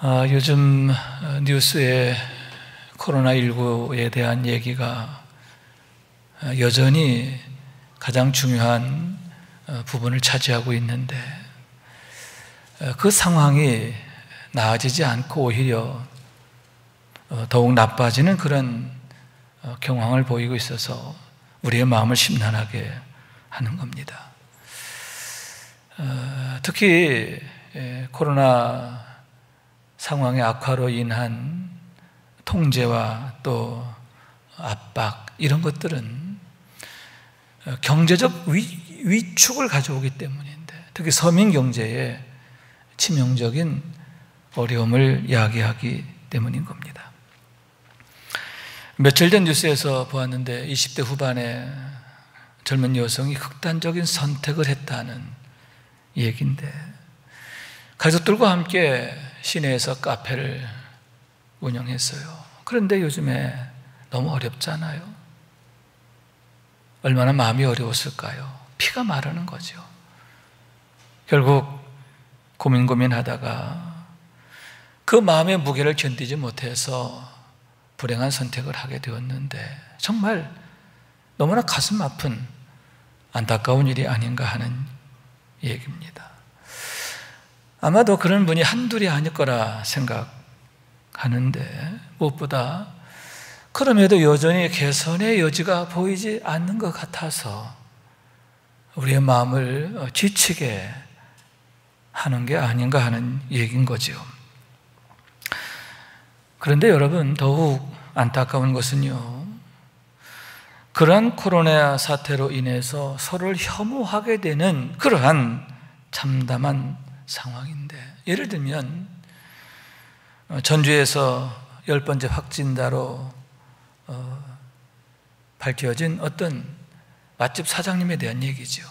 요즘 뉴스에 코로나19에 대한 얘기가 여전히 가장 중요한 부분을 차지하고 있는데, 그 상황이 나아지지 않고 오히려 더욱 나빠지는 그런 경황을 보이고 있어서 우리의 마음을 심란하게 하는 겁니다. 특히 코로나 상황의 악화로 인한 통제와 또 압박, 이런 것들은 경제적 위축을 가져오기 때문인데, 특히 서민 경제에 치명적인 어려움을 야기하기 때문인 겁니다. 며칠 전 뉴스에서 보았는데 20대 후반의 젊은 여성이 극단적인 선택을 했다는 얘기인데, 가족들과 함께 시내에서 카페를 운영했어요. 그런데 요즘에 너무 어렵잖아요. 얼마나 마음이 어려웠을까요? 피가 마르는 거죠. 결국 고민하다가 그 마음의 무게를 견디지 못해서 불행한 선택을 하게 되었는데, 정말 너무나 가슴 아픈 안타까운 일이 아닌가 하는 얘기입니다. 아마도 그런 분이 한둘이 아닐 거라 생각하는데, 무엇보다 그럼에도 여전히 개선의 여지가 보이지 않는 것 같아서 우리의 마음을 지치게 하는 게 아닌가 하는 얘기인 거죠. 그런데 여러분, 더욱 안타까운 것은요, 그러한 코로나 사태로 인해서 서로를 혐오하게 되는 그러한 참담한 상황인데, 예를 들면 전주에서 10번째 확진자로 밝혀진 어떤 맛집 사장님에 대한 얘기죠.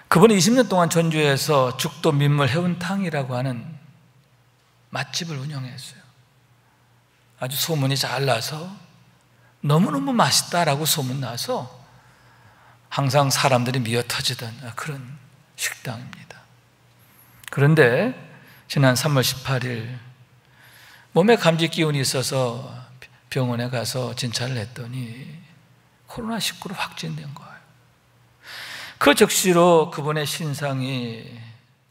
그분이 20년 동안 전주에서 죽도 민물 해운탕이라고 하는 맛집을 운영했어요. 아주 소문이 잘 나서 너무너무 맛있다라고 소문나서 항상 사람들이 미어터지던 그런 식당입니다. 그런데 지난 3월 18일 몸에 감기 기운이 있어서 병원에 가서 진찰을 했더니 코로나19로 확진된 거예요. 그 즉시로 그분의 신상이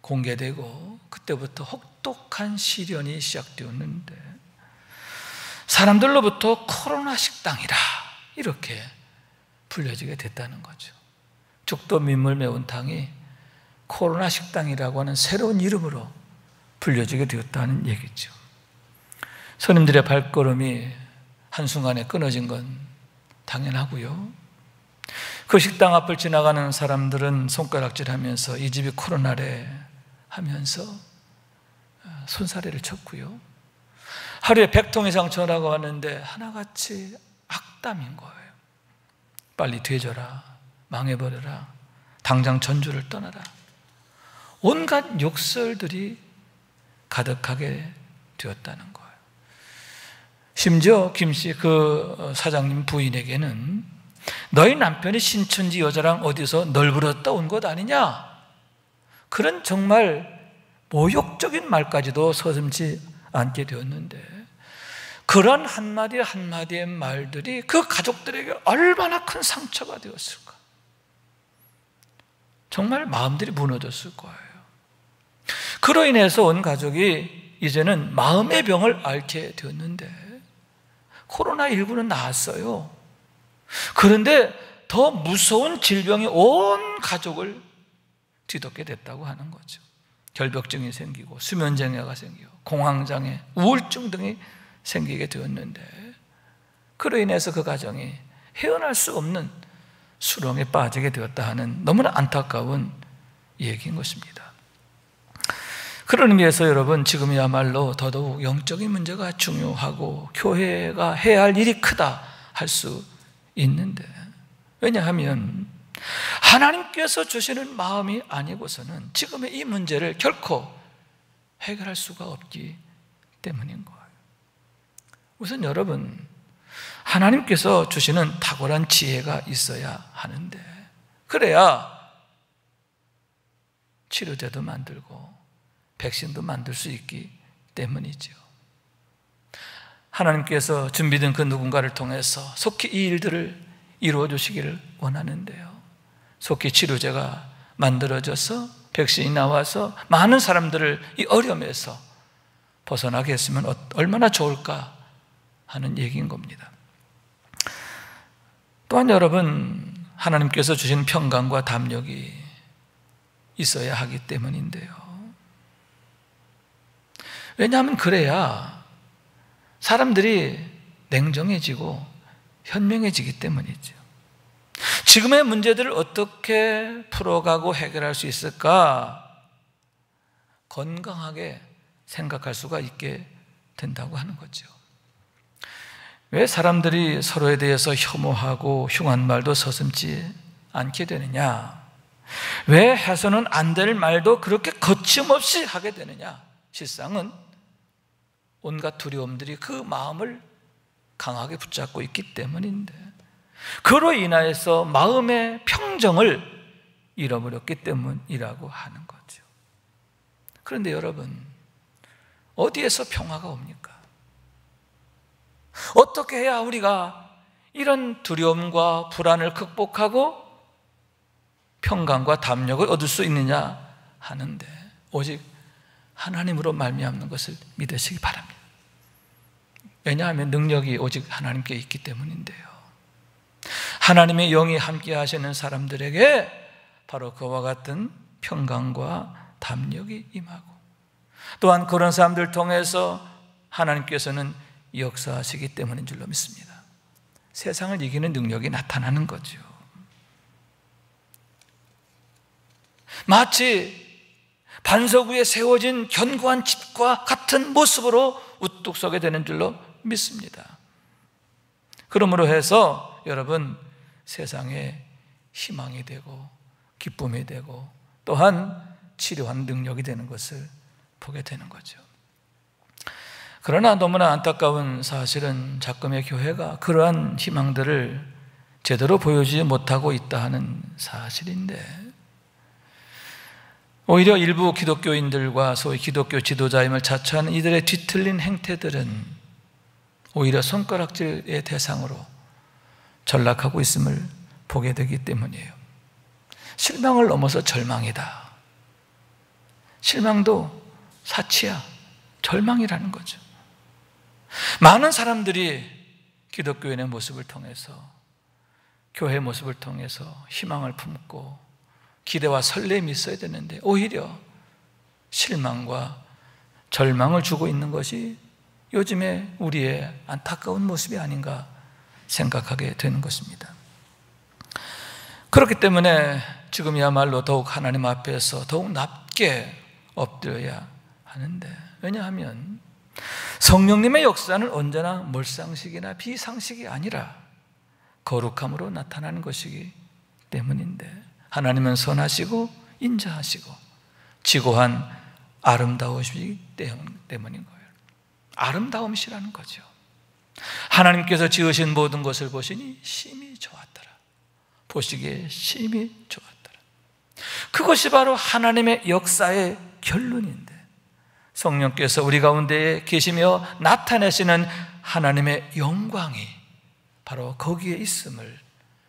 공개되고, 그때부터 혹독한 시련이 시작되었는데, 사람들로부터 코로나 식당이라 이렇게 불려지게 됐다는 거죠. 죽도 민물 매운탕이 코로나 식당이라고 하는 새로운 이름으로 불려지게 되었다는 얘기죠. 손님들의 발걸음이 한순간에 끊어진 건 당연하고요. 그 식당 앞을 지나가는 사람들은 손가락질하면서 이 집이 코로나래 하면서 손사래를 쳤고요. 하루에 100통 이상 전화가 왔는데 하나같이 악담인 거예요. 빨리 되져라, 망해버려라, 당장 전주를 떠나라. 온갖 욕설들이 가득하게 되었다는 거예요. 심지어 김씨 그 사장님 부인에게는 너희 남편이 신천지 여자랑 어디서 널브러졌다 온 것 아니냐, 그런 정말 모욕적인 말까지도 서슴지 않게 되었는데, 그런 한마디 한마디의 말들이 그 가족들에게 얼마나 큰 상처가 되었을까. 정말 마음들이 무너졌을 거예요. 그로 인해서 온 가족이 이제는 마음의 병을 앓게 되었는데, 코로나19는 나았어요. 그런데 더 무서운 질병이 온 가족을 뒤덮게 됐다고 하는 거죠. 결벽증이 생기고 수면장애가 생기고 공황장애, 우울증 등이 생기게 되었는데, 그로 인해서 그 가정이 헤어날 수 없는 수렁에 빠지게 되었다 하는 너무나 안타까운 얘기인 것입니다. 그런 의미에서 여러분, 지금이야말로 더더욱 영적인 문제가 중요하고 교회가 해야 할 일이 크다 할 수 있는데, 왜냐하면 하나님께서 주시는 마음이 아니고서는 지금의 이 문제를 결코 해결할 수가 없기 때문인 거예요. 우선 여러분, 하나님께서 주시는 탁월한 지혜가 있어야 하는데, 그래야 치료제도 만들고 백신도 만들 수 있기 때문이죠. 하나님께서 준비된 그 누군가를 통해서 속히 이 일들을 이루어 주시기를 원하는데요, 속히 치료제가 만들어져서 백신이 나와서 많은 사람들을 이 어려움에서 벗어나게 했으면 얼마나 좋을까 하는 얘기인 겁니다. 또한 여러분, 하나님께서 주신 평강과 담력이 있어야 하기 때문인데요, 왜냐하면 그래야 사람들이 냉정해지고 현명해지기 때문이죠. 지금의 문제들을 어떻게 풀어가고 해결할 수 있을까 건강하게 생각할 수가 있게 된다고 하는 거죠. 왜 사람들이 서로에 대해서 혐오하고 흉한 말도 서슴지 않게 되느냐? 왜 해서는 안 될 말도 그렇게 거침없이 하게 되느냐? 실상은 온갖 두려움들이 그 마음을 강하게 붙잡고 있기 때문인데, 그로 인하여서 마음의 평정을 잃어버렸기 때문이라고 하는 거죠. 그런데 여러분, 어디에서 평화가 옵니까? 어떻게 해야 우리가 이런 두려움과 불안을 극복하고 평강과 담력을 얻을 수 있느냐 하는데, 오직 하나님으로 말미암는 것을 믿으시기 바랍니다. 왜냐하면 능력이 오직 하나님께 있기 때문인데요, 하나님의 영이 함께 하시는 사람들에게 바로 그와 같은 평강과 담력이 임하고, 또한 그런 사람들을 통해서 하나님께서는 역사하시기 때문인 줄로 믿습니다. 세상을 이기는 능력이 나타나는 거죠. 마치 반석 위에 세워진 견고한 집과 같은 모습으로 우뚝 서게 되는 줄로 믿습니다. 그러므로 해서 여러분, 세상에 희망이 되고 기쁨이 되고 또한 치료하는 능력이 되는 것을 보게 되는 거죠. 그러나 너무나 안타까운 사실은 작금의 교회가 그러한 희망들을 제대로 보여주지 못하고 있다 하는 사실인데, 오히려 일부 기독교인들과 소위 기독교 지도자임을 자처하는 이들의 뒤틀린 행태들은 오히려 손가락질의 대상으로 전락하고 있음을 보게 되기 때문이에요. 실망을 넘어서 절망이다. 실망도 사치야, 절망이라는 거죠. 많은 사람들이 기독교인의 모습을 통해서, 교회의 모습을 통해서 희망을 품고 기대와 설렘이 있어야 되는데, 오히려 실망과 절망을 주고 있는 것이 요즘의 우리의 안타까운 모습이 아닌가 생각하게 되는 것입니다. 그렇기 때문에 지금이야말로 더욱 하나님 앞에서 더욱 낮게 엎드려야 하는데, 왜냐하면 성령님의 역사는 언제나 몰상식이나 비상식이 아니라 거룩함으로 나타나는 것이기 때문인데, 하나님은 선하시고 인자하시고 지고한 아름다우시기 때문인 거예요. 아름다움이라는 거죠. 하나님께서 지으신 모든 것을 보시니 심히 좋았더라. 보시기에 심히 좋았더라. 그것이 바로 하나님의 역사의 결론인데, 성령께서 우리 가운데 계시며 나타내시는 하나님의 영광이 바로 거기에 있음을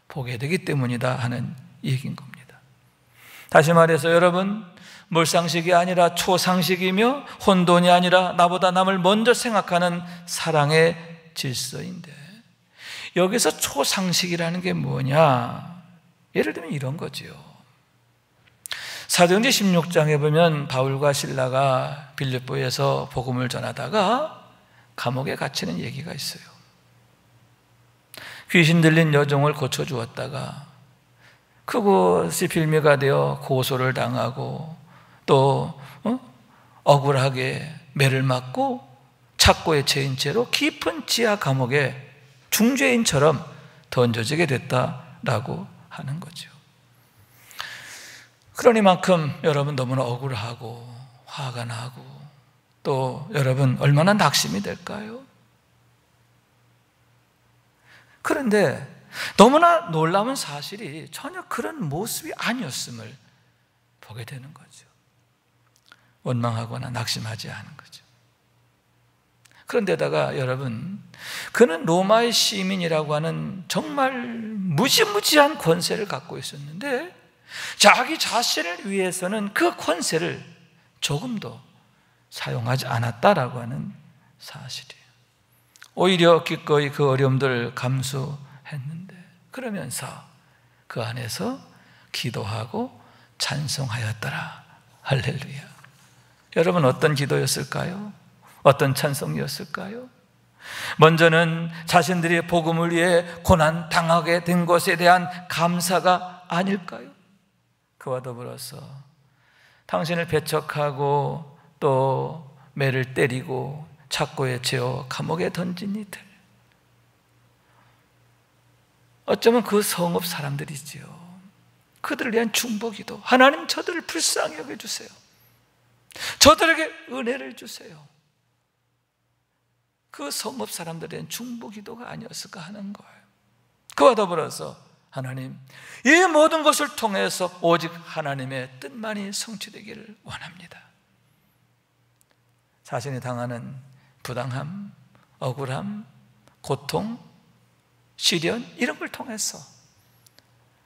보게 되기 때문이다 하는 얘기인 겁니다. 다시 말해서 여러분, 몰상식이 아니라 초상식이며 혼돈이 아니라 나보다 남을 먼저 생각하는 사랑의 질서인데, 여기서 초상식이라는 게 뭐냐? 예를 들면 이런 거지요. 사도행전 16장에 보면 바울과 실라가 빌립보에서 복음을 전하다가 감옥에 갇히는 얘기가 있어요. 귀신 들린 여종을 고쳐주었다가 그것이 빌미가 되어 고소를 당하고 또 억울하게 매를 맞고 착고에 채인 채로 깊은 지하 감옥에 중죄인처럼 던져지게 됐다라고 하는 거죠. 그러니만큼 여러분 너무나 억울하고 화가 나고 또 여러분 얼마나 낙심이 될까요? 그런데 너무나 놀라운 사실이 전혀 그런 모습이 아니었음을 보게 되는 거죠. 원망하거나 낙심하지 않은 거죠. 그런데다가 여러분, 그는 로마의 시민이라고 하는 정말 무지무지한 권세를 갖고 있었는데 자기 자신을 위해서는 그 권세를 조금도 사용하지 않았다라고 하는 사실이에요. 오히려 기꺼이 그 어려움들을 감수했는데, 그러면서 그 안에서 기도하고 찬송하였더라. 할렐루야. 여러분, 어떤 기도였을까요? 어떤 찬송이었을까요? 먼저는 자신들이 복음을 위해 고난 당하게 된 것에 대한 감사가 아닐까요? 그와 더불어서 당신을 배척하고 또 매를 때리고 착고에 채워 감옥에 던진 이들, 어쩌면 그 성읍 사람들이지요. 그들을 위한 중보기도, 하나님 저들을 불쌍히 여겨주세요, 저들에게 은혜를 주세요. 그 성읍 사람들의 중보기도가 아니었을까 하는 거예요. 그와 더불어서 하나님, 이 모든 것을 통해서 오직 하나님의 뜻만이 성취되기를 원합니다. 자신이 당하는 부당함, 억울함, 고통, 시련, 이런 걸 통해서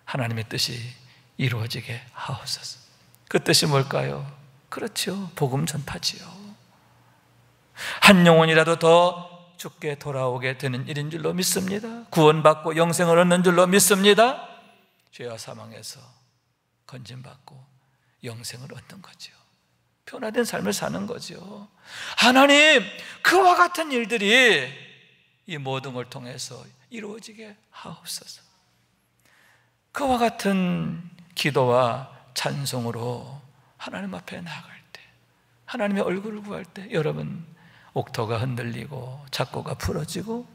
하나님의 뜻이 이루어지게 하옵소서. 그 뜻이 뭘까요? 그렇죠, 복음 전파지요. 한 영혼이라도 더 주께 돌아오게 되는 일인 줄로 믿습니다. 구원받고 영생을 얻는 줄로 믿습니다. 죄와 사망에서 건진받고 영생을 얻는 거죠. 변화된 삶을 사는 거죠. 하나님, 그와 같은 일들이 이 모든 걸 통해서 이루어지게 하옵소서. 그와 같은 기도와 찬송으로 하나님 앞에 나아갈 때, 하나님의 얼굴을 구할 때, 여러분, 옥토가 흔들리고 착고가 풀어지고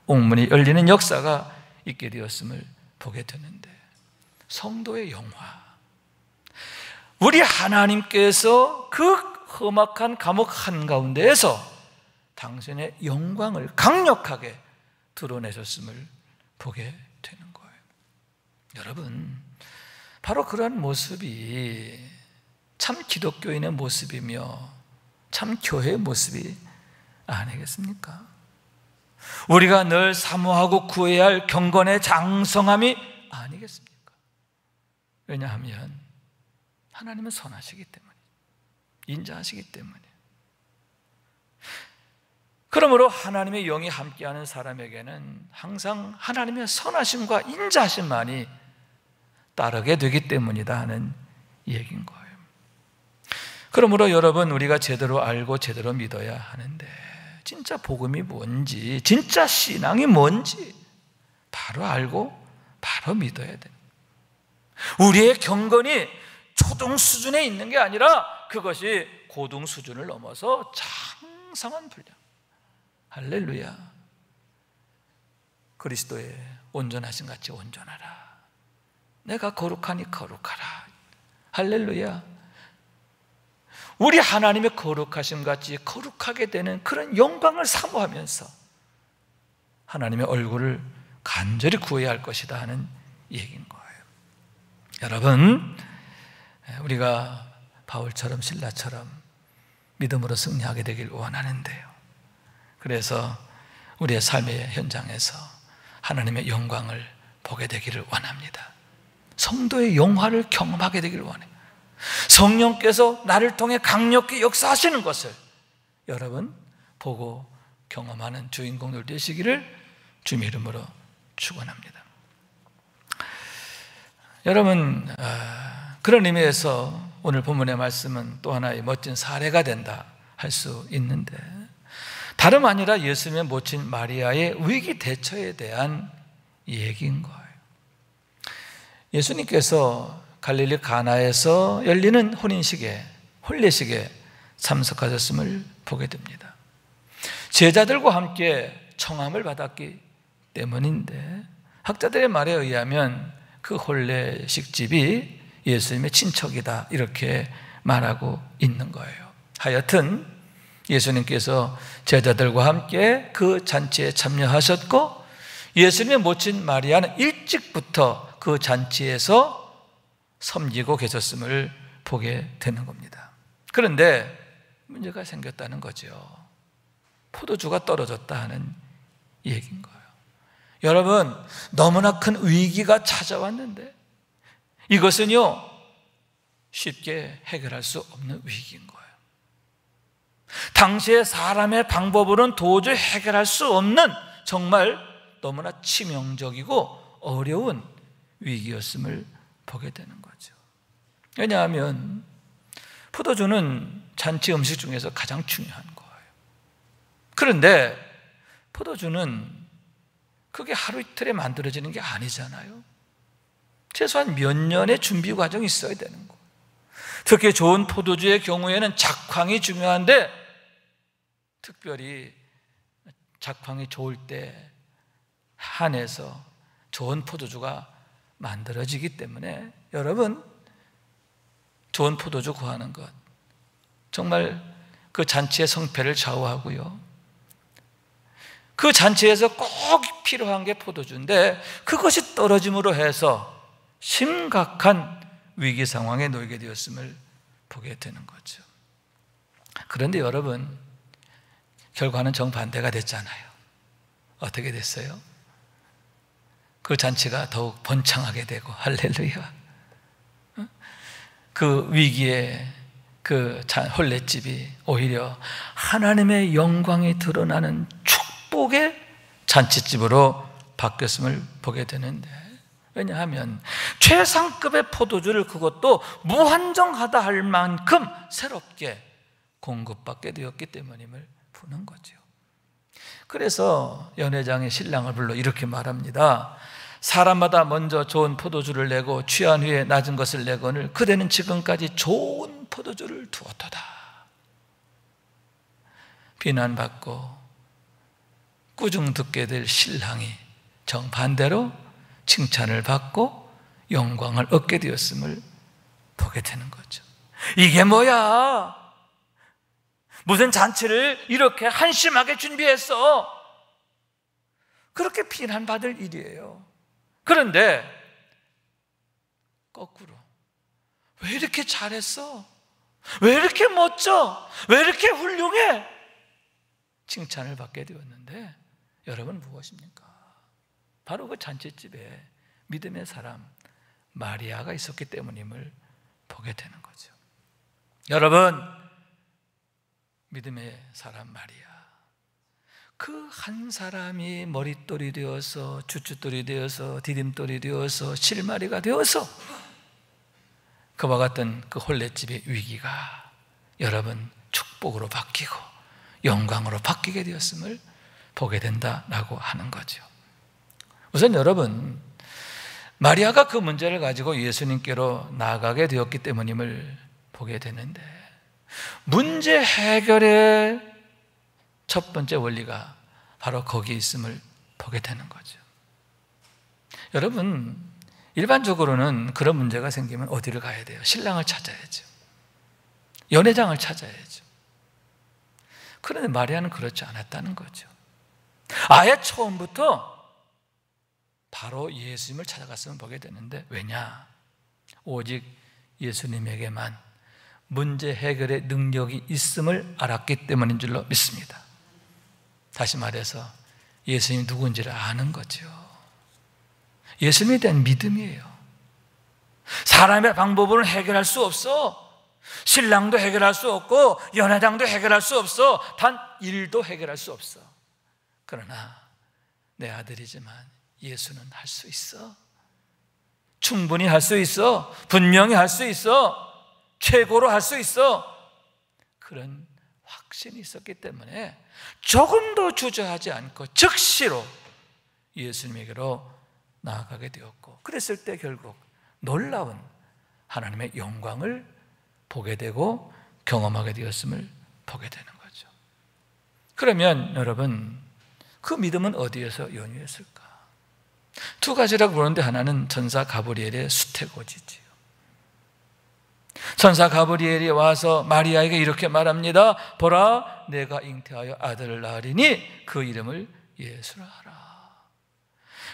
옥문이 열리는 역사가 있게 되었음을 보게 되는데, 성도의 영화, 우리 하나님께서 그 험악한 감옥 한가운데에서 당신의 영광을 강력하게 드러내셨음을 보게 되는 거예요. 여러분, 바로 그런 모습이 참 기독교인의 모습이며 참 교회의 모습이 아니겠습니까? 우리가 늘 사모하고 구해야 할 경건의 장성함이 아니겠습니까? 왜냐하면 하나님은 선하시기 때문에, 인자하시기 때문에. 그러므로 하나님의 영이 함께하는 사람에게는 항상 하나님의 선하심과 인자하심만이 따르게 되기 때문이다 하는 얘기인 거예요. 그러므로 여러분, 우리가 제대로 알고 제대로 믿어야 하는데, 진짜 복음이 뭔지, 진짜 신앙이 뭔지 바로 알고 바로 믿어야 됩니다. 우리의 경건이 초등 수준에 있는 게 아니라 그것이 고등 수준을 넘어서 장성한 분량. 할렐루야. 그리스도의 온전하신 같이 온전하라. 내가 거룩하니 거룩하라. 할렐루야. 우리 하나님의 거룩하심 같이 거룩하게 되는 그런 영광을 사모하면서 하나님의 얼굴을 간절히 구해야 할 것이다 하는 얘기인 거예요. 여러분, 우리가 바울처럼 실라처럼 믿음으로 승리하게 되길 원하는데요, 그래서 우리의 삶의 현장에서 하나님의 영광을 보게 되기를 원합니다. 성도의 영화를 경험하게 되기를 원해요. 성령께서 나를 통해 강력히 역사하시는 것을 여러분 보고 경험하는 주인공들 되시기를 주님의 이름으로 축원합니다. 여러분, 그런 의미에서 오늘 본문의 말씀은 또 하나의 멋진 사례가 된다 할 수 있는데, 다름 아니라 예수님의 모친 마리아의 위기 대처에 대한 얘기인 거예요. 예수님께서 갈릴리 가나에서 열리는 혼례식에 참석하셨음을 보게 됩니다. 제자들과 함께 청함을 받았기 때문인데, 학자들의 말에 의하면 그 혼례식 집이 예수님의 친척이다 이렇게 말하고 있는 거예요. 하여튼 예수님께서 제자들과 함께 그 잔치에 참여하셨고, 예수님의 모친 마리아는 일찍부터 그 잔치에서 섬기고 계셨음을 보게 되는 겁니다. 그런데 문제가 생겼다는 거죠. 포도주가 떨어졌다 하는 얘기인 거예요. 여러분, 너무나 큰 위기가 찾아왔는데 이것은요, 쉽게 해결할 수 없는 위기인 거예요. 당시의 사람의 방법으로는 도저히 해결할 수 없는 정말 너무나 치명적이고 어려운 위기였음을 보게 되는 거죠. 왜냐하면 포도주는 잔치 음식 중에서 가장 중요한 거예요. 그런데 포도주는 그게 하루 이틀에 만들어지는 게 아니잖아요. 최소한 몇 년의 준비 과정이 있어야 되는 거예요. 특히 좋은 포도주의 경우에는 작황이 중요한데 특별히 작황이 좋을 때 한해서 좋은 포도주가 만들어지기 때문에 여러분, 좋은 포도주 구하는 것 정말 그 잔치의 성패를 좌우하고요, 그 잔치에서 꼭 필요한 게 포도주인데 그것이 떨어짐으로 해서 심각한 위기 상황에 놓이게 되었음을 보게 되는 거죠. 그런데 여러분, 결과는 정반대가 됐잖아요. 어떻게 됐어요? 그 잔치가 더욱 번창하게 되고, 할렐루야. 그 위기에 그 혼례집이 오히려 하나님의 영광이 드러나는 축복의 잔치집으로 바뀌었음을 보게 되는데, 왜냐하면 최상급의 포도주를 그것도 무한정하다 할 만큼 새롭게 공급받게 되었기 때문임을 보는 거죠. 그래서 연회장이 신랑을 불러 이렇게 말합니다. 사람마다 먼저 좋은 포도주를 내고 취한 후에 낮은 것을 내거늘 그대는 지금까지 좋은 포도주를 두었도다. 비난받고 꾸중 듣게 될 신랑이 정반대로 칭찬을 받고 영광을 얻게 되었음을 보게 되는 거죠. 이게 뭐야? 무슨 잔치를 이렇게 한심하게 준비했어? 그렇게 비난받을 일이에요. 그런데 거꾸로 왜 이렇게 잘했어? 왜 이렇게 멋져? 왜 이렇게 훌륭해? 칭찬을 받게 되었는데 여러분 무엇입니까? 바로 그 잔치집에 믿음의 사람 마리아가 있었기 때문임을 보게 되는 거죠. 여러분, 믿음의 사람 마리아, 그 한 사람이 머릿돌이 되어서 주춧돌이 되어서 디딤돌이 되어서 실마리가 되어서 그와 같은 그 혼례집의 위기가 여러분 축복으로 바뀌고 영광으로 바뀌게 되었음을 보게 된다라고 하는 거죠. 우선 여러분, 마리아가 그 문제를 가지고 예수님께로 나아가게 되었기 때문임을 보게 되는데, 문제 해결의 첫 번째 원리가 바로 거기에 있음을 보게 되는 거죠. 여러분, 일반적으로는 그런 문제가 생기면 어디를 가야 돼요? 신랑을 찾아야죠. 연회장을 찾아야죠. 그런데 마리아는 그렇지 않았다는 거죠. 아예 처음부터 바로 예수님을 찾아갔으면 보게 되는데, 왜냐? 오직 예수님에게만 문제 해결의 능력이 있음을 알았기 때문인 줄로 믿습니다. 다시 말해서 예수님이 누군지를 아는 거죠. 예수님에 대한 믿음이에요. 사람의 방법으로는 해결할 수 없어. 신랑도 해결할 수 없고 연회장도 해결할 수 없어. 단 일도 해결할 수 없어. 그러나 내 아들이지만 예수는 할 수 있어. 충분히 할 수 있어. 분명히 할 수 있어. 최고로 할 수 있어. 그런 확신이 있었기 때문에 조금도 주저하지 않고 즉시로 예수님에게로 나아가게 되었고, 그랬을 때 결국 놀라운 하나님의 영광을 보게 되고 경험하게 되었음을 보게 되는 거죠. 그러면 여러분, 그 믿음은 어디에서 연유했을까? 두 가지라고 보는데, 하나는 천사 가브리엘의 수태고지지요. 천사 가브리엘이 와서 마리아에게 이렇게 말합니다. 보라, 내가 잉태하여 아들을 낳으리니 그 이름을 예수라 하라.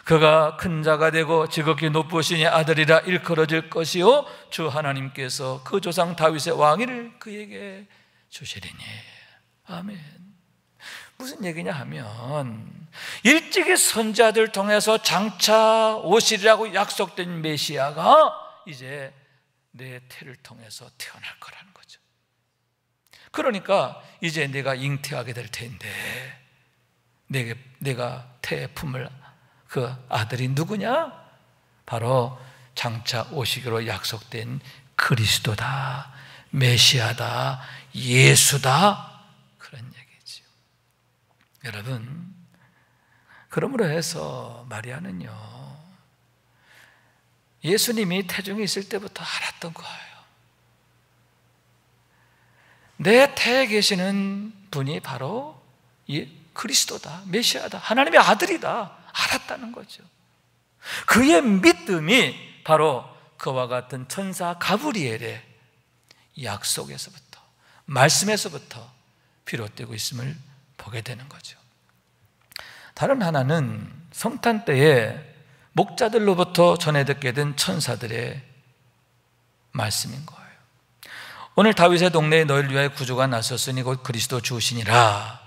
그가 큰 자가 되고 지극히 높으시니 아들이라 일컬어질 것이요 주 하나님께서 그 조상 다윗의 왕위를 그에게 주시리니. 아멘. 무슨 얘기냐 하면 일찍이 선지자들 통해서 장차 오시리라고 약속된 메시아가 이제 내 태를 통해서 태어날 거라는 거죠. 그러니까 이제 내가 잉태하게 될 텐데 내가 태에 품을 그 아들이 누구냐? 바로 장차 오시기로 약속된 그리스도다, 메시아다, 예수다, 그런 얘기죠. 여러분, 그러므로 해서 마리아는요, 예수님이 태중에 있을 때부터 알았던 거예요. 내 태에 계시는 분이 바로 그리스도다, 메시아다, 하나님의 아들이다 알았다는 거죠. 그의 믿음이 바로 그와 같은 천사 가브리엘의 약속에서부터, 말씀에서부터 비롯되고 있음을 보게 되는 거죠. 다른 하나는 성탄 때에 목자들로부터 전해 듣게 된 천사들의 말씀인 거예요. 오늘 다윗의 동네에 너희를 위하여 구주가 나섰으니 곧 그리스도 주시니라.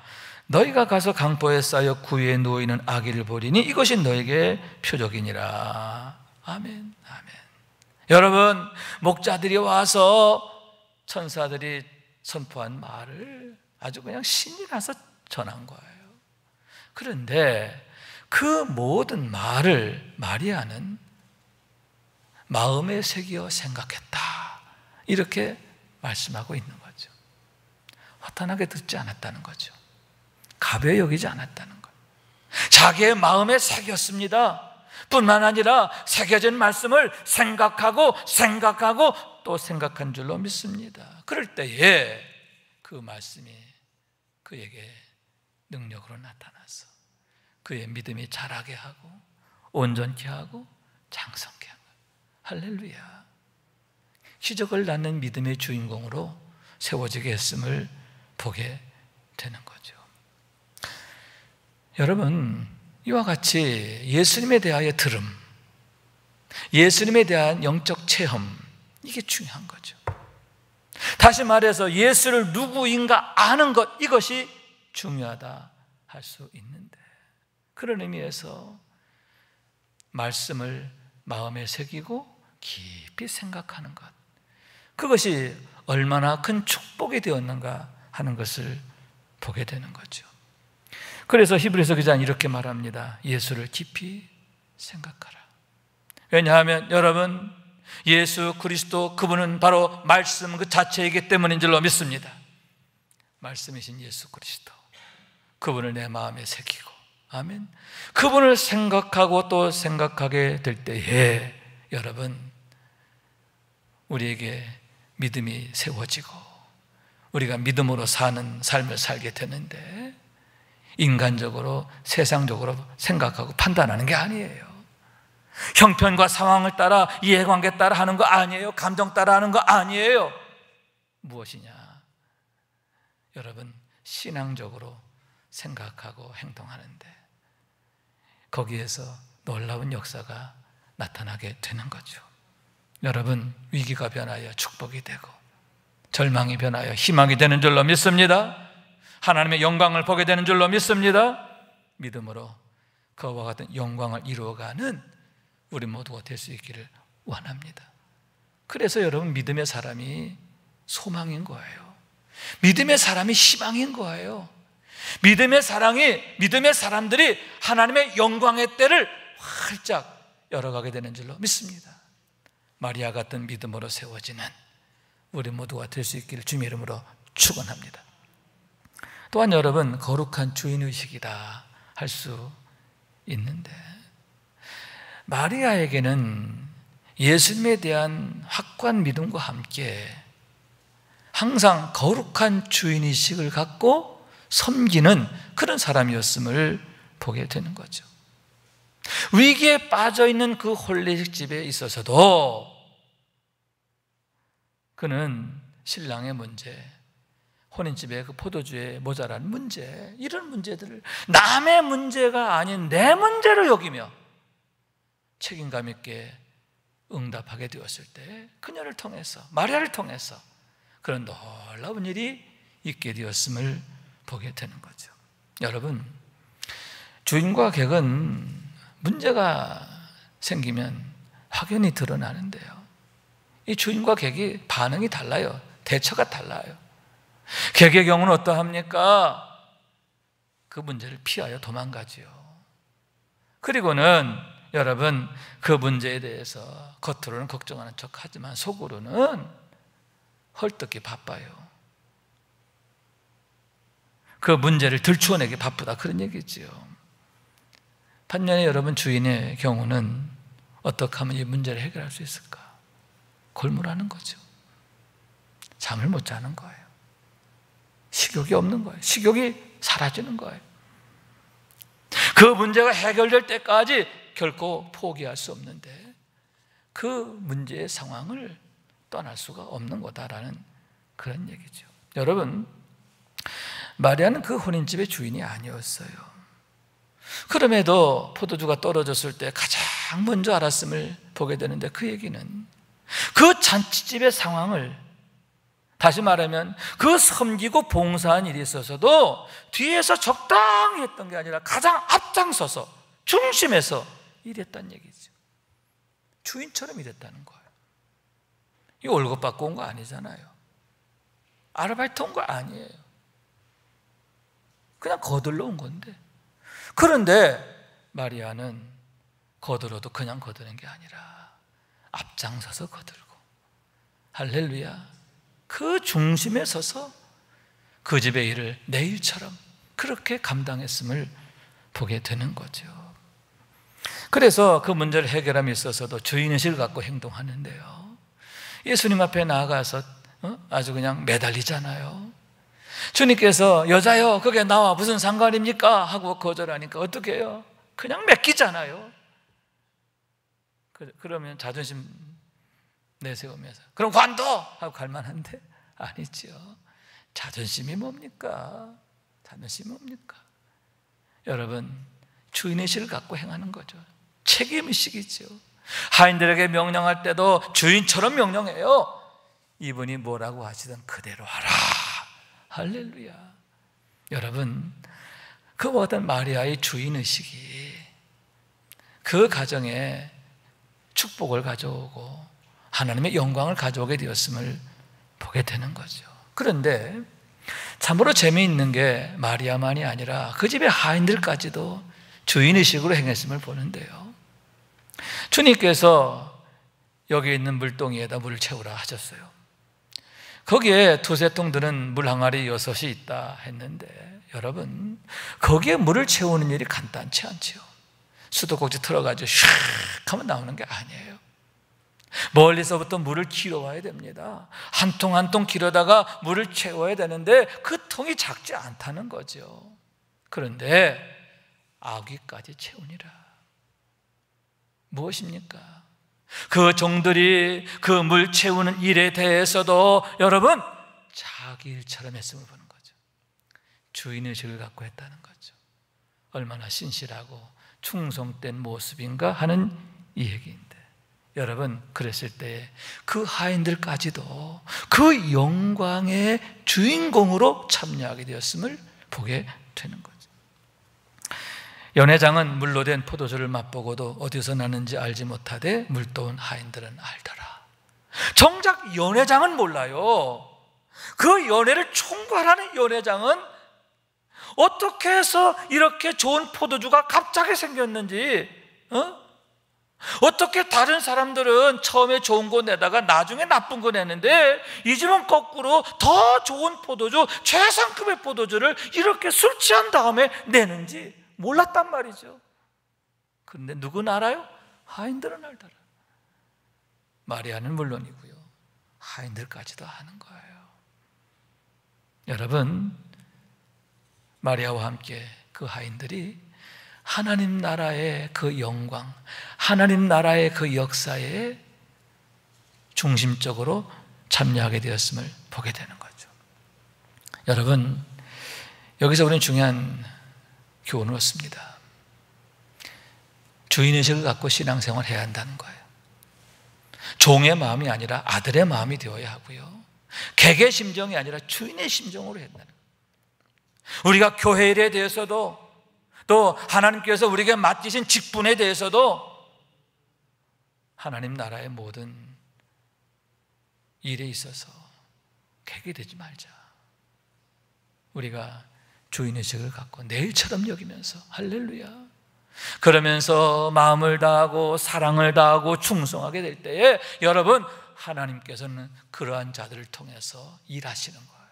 너희가 가서 강보에 쌓여 구유에 누워있는 아기를 보리니 이것이 너에게 표적이니라. 아멘, 아멘. 여러분, 목자들이 와서 천사들이 선포한 말을 아주 그냥 신이 나서 전한 거예요. 그런데 그 모든 말을 마리아는 마음에 새겨 생각했다, 이렇게 말씀하고 있는 거죠. 허탄하게 듣지 않았다는 거죠. 가벼이 여기지 않았다는 거예요. 자기의 마음에 새겼습니다. 뿐만 아니라 새겨진 말씀을 생각하고 또 생각한 줄로 믿습니다. 그럴 때에 그 말씀이 그에게 능력으로 나타나서 그의 믿음이 자라게 하고 온전케 하고 장성케 하고, 할렐루야, 기적을 낳는 믿음의 주인공으로 세워지게 했음을 보게 되는 거죠. 여러분, 이와 같이 예수님에 대하여 들음, 예수님에 대한 영적 체험, 이게 중요한 거죠. 다시 말해서 예수를 누구인가 아는 것, 이것이 중요하다 할 수 있는데, 그런 의미에서 말씀을 마음에 새기고 깊이 생각하는 것, 그것이 얼마나 큰 축복이 되었는가 하는 것을 보게 되는 거죠. 그래서 히브리서 기자는 이렇게 말합니다. 예수를 깊이 생각하라. 왜냐하면 여러분, 예수 그리스도, 그분은 바로 말씀 그 자체이기 때문인 줄로 믿습니다. 말씀이신 예수 그리스도, 그분을 내 마음에 새기고, 아멘, 그분을 생각하고 또 생각하게 될 때에 여러분, 우리에게 믿음이 세워지고 우리가 믿음으로 사는 삶을 살게 되는데, 인간적으로 세상적으로 생각하고 판단하는 게 아니에요. 형편과 상황을 따라, 이해관계 따라 하는 거 아니에요. 감정 따라 하는 거 아니에요. 무엇이냐? 여러분, 신앙적으로 생각하고 행동하는데 거기에서 놀라운 역사가 나타나게 되는 거죠. 여러분, 위기가 변하여 축복이 되고 절망이 변하여 희망이 되는 줄로 믿습니다. 하나님의 영광을 보게 되는 줄로 믿습니다. 믿음으로 그와 같은 영광을 이루어가는 우리 모두가 될 수 있기를 원합니다. 그래서 여러분, 믿음의 사람이 소망인 거예요. 믿음의 사람이 희망인 거예요. 믿음의 사람들이 하나님의 영광의 때를 활짝 열어가게 되는 줄로 믿습니다. 마리아 같은 믿음으로 세워지는 우리 모두가 될 수 있기를 주님의 이름으로 축원합니다. 또한 여러분, 거룩한 주인의식이다 할 수 있는데, 마리아에게는 예수님에 대한 확고한 믿음과 함께 항상 거룩한 주인의식을 갖고 섬기는 그런 사람이었음을 보게 되는 거죠. 위기에 빠져있는 그 혼례식 집에 있어서도 그는 신랑의 문제, 혼인집에 그 포도주에 모자란 문제, 이런 문제들을 남의 문제가 아닌 내 문제로 여기며 책임감 있게 응답하게 되었을 때 그녀를 통해서, 마리아를 통해서 그런 놀라운 일이 있게 되었음을 보게 되는 거죠. 여러분, 주인과 객은 문제가 생기면 확연히 드러나는데요, 이 주인과 객이 반응이 달라요. 대처가 달라요. 객의 경우는 어떠합니까? 그 문제를 피하여 도망가지요. 그리고는 여러분, 그 문제에 대해서 겉으로는 걱정하는 척하지만 속으로는 헐떡이 바빠요. 그 문제를 들추어내기 바쁘다, 그런 얘기지요. 반면에 여러분, 주인의 경우는 어떻게 하면 이 문제를 해결할 수 있을까? 골몰하는 거죠. 잠을 못 자는 거예요. 식욕이 없는 거예요. 식욕이 사라지는 거예요. 그 문제가 해결될 때까지 결코 포기할 수 없는데 그 문제의 상황을 떠날 수가 없는 거다라는 그런 얘기죠. 여러분, 마리아는 그 혼인집의 주인이 아니었어요. 그럼에도 포도주가 떨어졌을 때 가장 먼저 알았음을 보게 되는데, 그 얘기는 그 잔치집의 상황을, 다시 말하면 그 섬기고 봉사한 일이 있어서도 뒤에서 적당히 했던 게 아니라 가장 앞장서서 중심에서 일했다는 얘기죠. 주인처럼 일했다는 거예요. 이 월급 받고 온 거 아니잖아요. 아르바이트 온 거 아니에요. 그냥 거들러 온 건데, 그런데 마리아는 거들어도 그냥 거드는 게 아니라 앞장서서 거들고, 할렐루야, 그 중심에 서서 그 집의 일을 내 일처럼 그렇게 감당했음을 보게 되는 거죠. 그래서 그 문제를 해결함에 있어서도 주인의식을 갖고 행동하는데요, 예수님 앞에 나아가서 아주 그냥 매달리잖아요. 주님께서 여자요, 그게 나와 무슨 상관입니까? 하고 거절하니까 어떻게 해요? 그냥 맡기잖아요. 그러면 자존심 내세우면서 그럼 관둬! 하고 갈 만한데 아니죠. 자존심이 뭡니까? 자존심이 뭡니까? 여러분, 주인의식을 갖고 행하는 거죠. 책임의식이죠. 하인들에게 명령할 때도 주인처럼 명령해요. 이분이 뭐라고 하시든 그대로 하라. 할렐루야. 여러분, 그 어떤 마리아의 주인의식이 그 가정에 축복을 가져오고 하나님의 영광을 가져오게 되었음을 보게 되는 거죠. 그런데 참으로 재미있는 게 마리아만이 아니라 그 집의 하인들까지도 주인의식으로 행했음을 보는데요, 주님께서 여기 있는 물동이에다 물을 채우라 하셨어요. 거기에 두세 통 드는 물 항아리 6이 있다 했는데, 여러분, 거기에 물을 채우는 일이 간단치 않지요. 수도꼭지 틀어가지고 슉 하면 나오는 게 아니에요. 멀리서부터 물을 길어와야 됩니다. 한 통 한 통 길어다가 물을 채워야 되는데 그 통이 작지 않다는 거죠. 그런데 아귀까지 채우니라. 무엇입니까? 그 종들이 그 물 채우는 일에 대해서도 여러분 자기 일처럼 했음을 보는 거죠. 주인의식을 갖고 했다는 거죠. 얼마나 신실하고 충성된 모습인가 하는 이 얘기인데, 여러분, 그랬을 때 그 하인들까지도 그 영광의 주인공으로 참여하게 되었음을 보게 되는 거죠. 연회장은 물로 된 포도주를 맛보고도 어디서 나는지 알지 못하되 물도온 하인들은 알더라. 정작 연회장은 몰라요. 그 연회를 총괄하는 연회장은 어떻게 해서 이렇게 좋은 포도주가 갑자기 생겼는지, 어떻게 다른 사람들은 처음에 좋은 거 내다가 나중에 나쁜 거 내는데 이 집은 거꾸로 더 좋은 포도주, 최상급의 포도주를 이렇게 술 취한 다음에 내는지 몰랐단 말이죠. 그런데 누구는 알아요? 하인들은 알더라. 마리아는 물론이고요, 하인들까지도 아는 거예요. 여러분, 마리아와 함께 그 하인들이 하나님 나라의 그 영광, 하나님 나라의 그 역사에 중심적으로 참여하게 되었음을 보게 되는 거죠. 여러분, 여기서 우리는 중요한 교훈을 얻습니다. 주인의식을 갖고 신앙생활을 해야 한다는 거예요. 종의 마음이 아니라 아들의 마음이 되어야 하고요, 객의 심정이 아니라 주인의 심정으로 해야 한다는 거예요. 우리가 교회 일에 대해서도, 또 하나님께서 우리에게 맡기신 직분에 대해서도 하나님 나라의 모든 일에 있어서 객이 되지 말자. 우리가 주인의식을 갖고 내일처럼 여기면서, 할렐루야, 그러면서 마음을 다하고 사랑을 다하고 충성하게 될 때에 여러분, 하나님께서는 그러한 자들을 통해서 일하시는 거예요.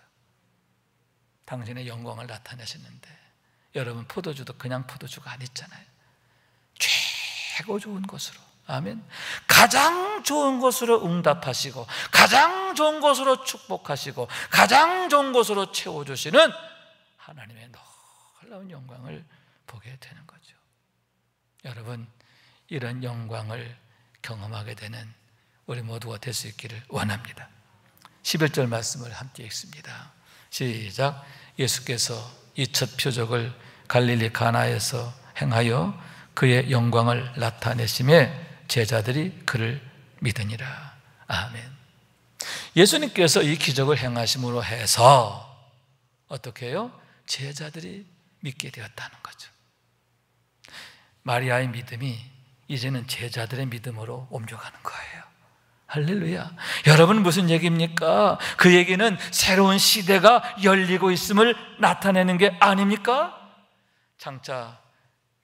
당신의 영광을 나타내시는데, 여러분, 포도주도 그냥 포도주가 아니잖아요. 최고 좋은 것으로, 아멘, 가장 좋은 것으로 응답하시고, 가장 좋은 것으로 축복하시고, 가장 좋은 것으로 채워주시는 하나님의 놀라운 영광을 보게 되는 거죠. 여러분, 이런 영광을 경험하게 되는 우리 모두가 될 수 있기를 원합니다. 11절 말씀을 함께 읽습니다. 시작. 예수께서 이 첫 표적을 갈릴리 가나에서 행하여 그의 영광을 나타내심에 제자들이 그를 믿으니라. 아멘. 예수님께서 이 기적을 행하심으로 해서 어떻게 해요? 제자들이 믿게 되었다는 거죠. 마리아의 믿음이 이제는 제자들의 믿음으로 옮겨가는 거예요. 할렐루야. 여러분, 무슨 얘기입니까? 그 얘기는 새로운 시대가 열리고 있음을 나타내는 게 아닙니까? 장차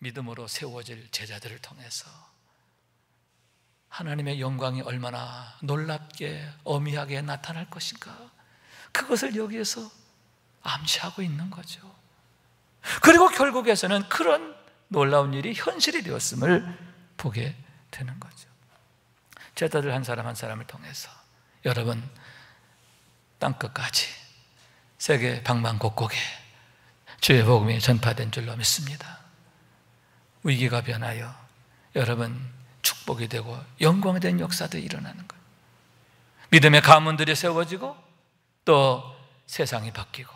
믿음으로 세워질 제자들을 통해서 하나님의 영광이 얼마나 놀랍게 어미하게 나타날 것인가, 그것을 여기에서 암시하고 있는 거죠. 그리고 결국에서는 그런 놀라운 일이 현실이 되었음을 보게 되는 거죠. 제자들 한 사람 한 사람을 통해서 여러분, 땅끝까지 세계 방방곡곡에 주의 복음이 전파된 줄로 믿습니다. 위기가 변하여 여러분 축복이 되고 영광이 된 역사들이 일어나는 거예요. 믿음의 가문들이 세워지고 또 세상이 바뀌고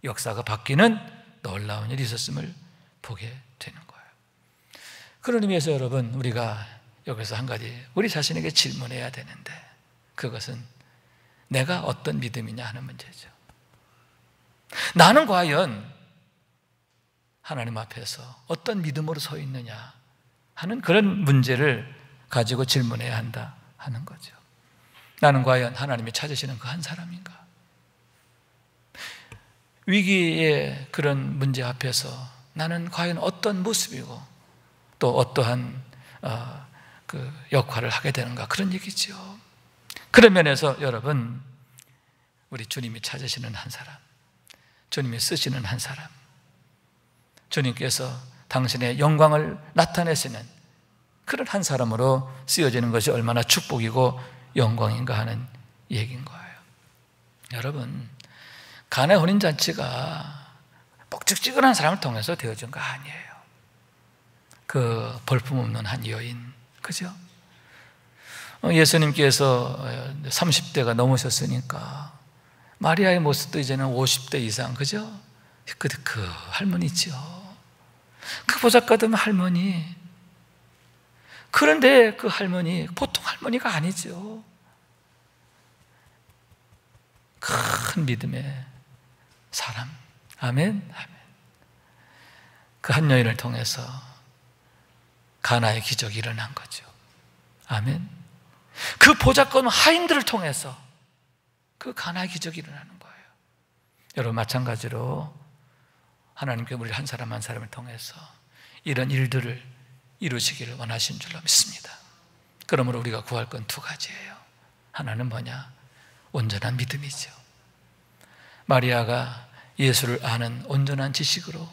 역사가 바뀌는 놀라운 일이 있었음을 보게 되는 거예요. 그런 의미에서 여러분, 우리가 여기서 한 가지 우리 자신에게 질문해야 되는데, 그것은 내가 어떤 믿음이냐 하는 문제죠. 나는 과연 하나님 앞에서 어떤 믿음으로 서 있느냐 하는 그런 문제를 가지고 질문해야 한다 하는 거죠. 나는 과연 하나님이 찾으시는 그 한 사람인가? 위기의 그런 문제 앞에서 나는 과연 어떤 모습이고 또 어떠한 그 역할을 하게 되는가, 그런 얘기죠. 그런 면에서 여러분, 우리 주님이 찾으시는 한 사람, 주님이 쓰시는 한 사람, 주님께서 당신의 영광을 나타내시는 그런 한 사람으로 쓰여지는 것이 얼마나 축복이고 영광인가 하는 얘기인 거예요. 여러분, 가나 혼인잔치가 뻑적지근한 사람을 통해서 되어진 거 아니에요. 그 볼품없는 한 여인, 그죠? 예수님께서 30대가 넘으셨으니까 마리아의 모습도 이제는 50대 이상, 그죠? 그 할머니죠. 그 보잘것없는 할머니. 그런데 그 할머니 보통 할머니가 아니죠. 큰 믿음의 사람. 아멘. 아멘. 그 한 여인을 통해서 가나의 기적이 일어난 거죠. 아멘. 그 보잘것없는 하인들을 통해서 그 가나의 기적이 일어나는 거예요. 여러분, 마찬가지로 하나님께 우리 한 사람 한 사람을 통해서 이런 일들을 이루시기를 원하신 줄로 믿습니다. 그러므로 우리가 구할 건 두 가지예요. 하나는 뭐냐? 온전한 믿음이죠. 마리아가 예수를 아는 온전한 지식으로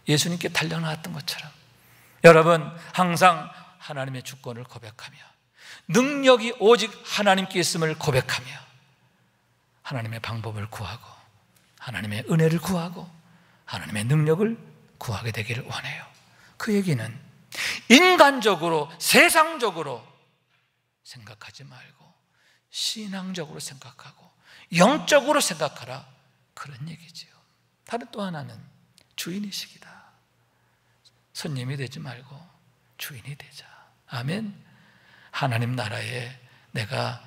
예수님께 달려나왔던 것처럼 여러분, 항상 하나님의 주권을 고백하며 능력이 오직 하나님께 있음을 고백하며 하나님의 방법을 구하고 하나님의 은혜를 구하고 하나님의 능력을 구하게 되기를 원해요. 그 얘기는 인간적으로 세상적으로 생각하지 말고 신앙적으로 생각하고 영적으로 생각하라, 그런 얘기지요. 다른 또 하나는 주인의식이다. 손님이 되지 말고 주인이 되자. 아멘. 하나님 나라에 내가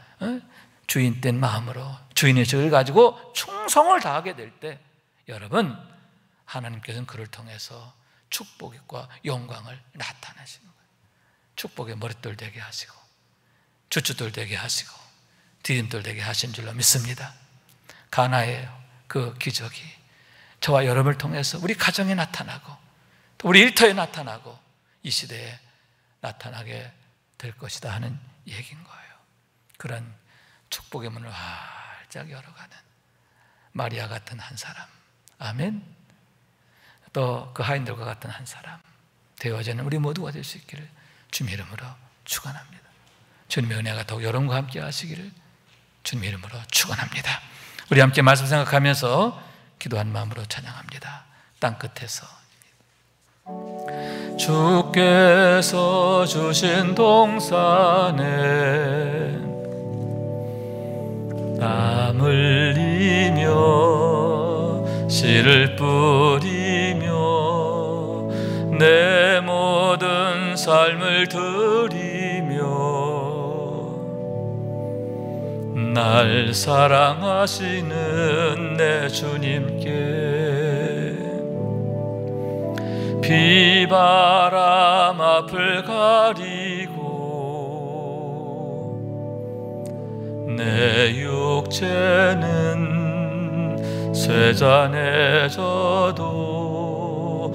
주인된 마음으로 주인의식을 가지고 충성을 다하게 될 때 여러분, 하나님께서는 그를 통해서 축복과 영광을 나타내시는 거예요. 축복의 머릿돌 되게 하시고 주춧돌 되게 하시고 디딤돌 되게 하신 줄로 믿습니다. 가나의 그 기적이 저와 여러분을 통해서 우리 가정에 나타나고 또 우리 일터에 나타나고 이 시대에 나타나게 될 것이다 하는 얘기인 거예요. 그런 축복의 문을 활짝 열어가는 마리아 같은 한 사람, 아멘. 또 그 하인들과 같은 한 사람 되어지는 우리 모두가 될 수 있기를 주님 이름으로 축원합니다. 주님의 은혜가 더욱 여러분과 함께 하시기를 주님 이름으로 축원합니다. 우리 함께 말씀 생각하면서 기도한 마음으로 찬양합니다. 땅끝에서 주께서 주신 동산에 땀 흘리며 씨를 뿌리며 내 모든 삶을 드리며 날 사랑하시는 내 주님께 비바람 앞을 가리고 내 육체는 쇠잔해져도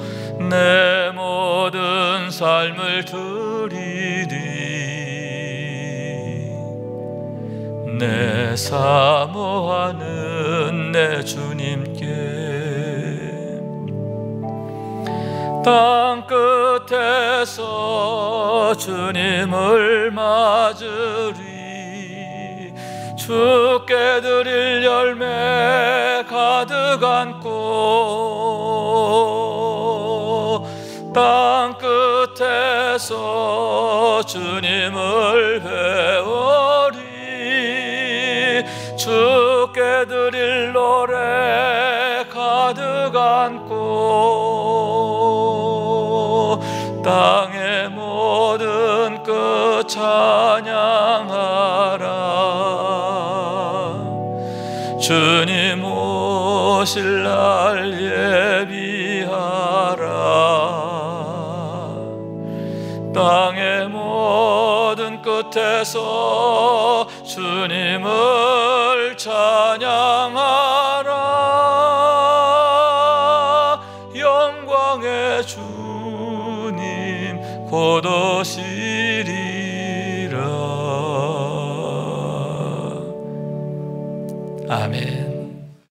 내 모든 삶을 드리리 내 사모하는 내 주님께 땅 끝에서 주님을 맞으리 주께 드릴 열매 가득 안고 땅 끝에서 주님을 배우리 주께 드릴 노래 가득 안고 땅의 모든 끝 찬양하라 주님 오실 날 예비하라 땅의 모든 끝에서 주님을 찬양하라 영광의 주님 곧 오시리